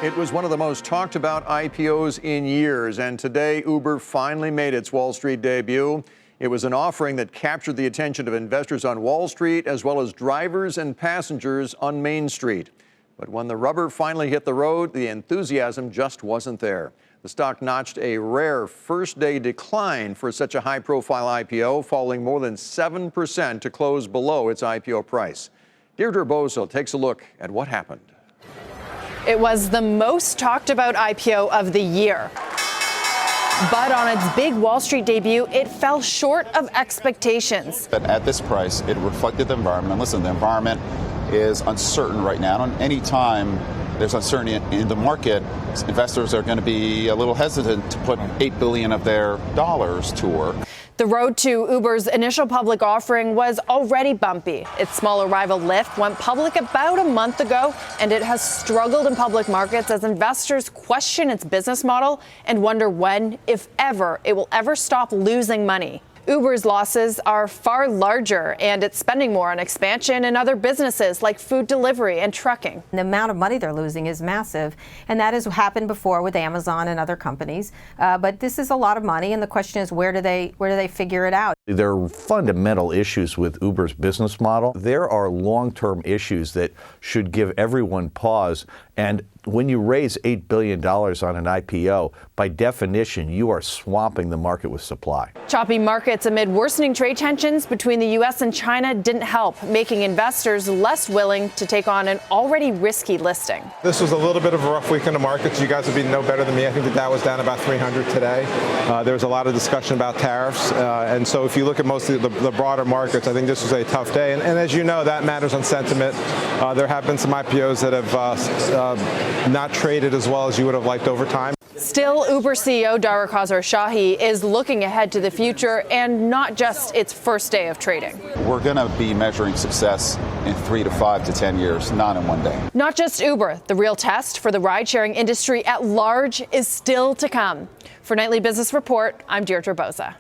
It was one of the most talked about IPOs in years, and today Uber finally made its Wall Street debut. It was an offering that captured the attention of investors on Wall Street as well as drivers and passengers on Main Street. But when the rubber finally hit the road, the enthusiasm just wasn't there. The stock notched a rare first-day decline for such a high-profile IPO, falling more than 7% to close below its IPO price. Deirdre Bosa takes a look at what happened. It was the most talked about IPO of the year. But on its big Wall Street debut, it fell short of expectations. But at this price, it reflected the environment. And listen, the environment is uncertain right now. And any time there's uncertainty in the market, investors are going to be a little hesitant to put $8 billion of their dollars to work. The road to Uber's initial public offering was already bumpy. Its smaller rival Lyft went public about a month ago, and it has struggled in public markets as investors question its business model and wonder when, if ever, it will ever stop losing money. Uber's losses are far larger, and it's spending more on expansion in other businesses like food delivery and trucking. The amount of money they're losing is massive, and that has happened before with Amazon and other companies. But this is a lot of money, and the question is, where do they figure it out? There are fundamental issues with Uber's business model. There are long-term issues that should give everyone pause. And when you raise $8 billion on an IPO, by definition, you are swamping the market with supply. Choppy markets amid worsening trade tensions between the U.S. and China didn't help, making investors less willing to take on an already risky listing. This was a little bit of a rough week in the markets. You guys would be no better than me. I think the Dow was down about 300 today. There was a lot of discussion about tariffs. And so if you look at most of the broader markets, I think this was a tough day. And as you know, that matters on sentiment. There have been some IPOs that have not traded as well as you would have liked over time. Still, Uber CEO Dara Khosrowshahi is looking ahead to the future and not just its first day of trading. We're going to be measuring success in 3 to 5 to 10 years, not in one day. Not just Uber. The real test for the ride-sharing industry at large is still to come. For Nightly Business Report, I'm Deirdre Bosa.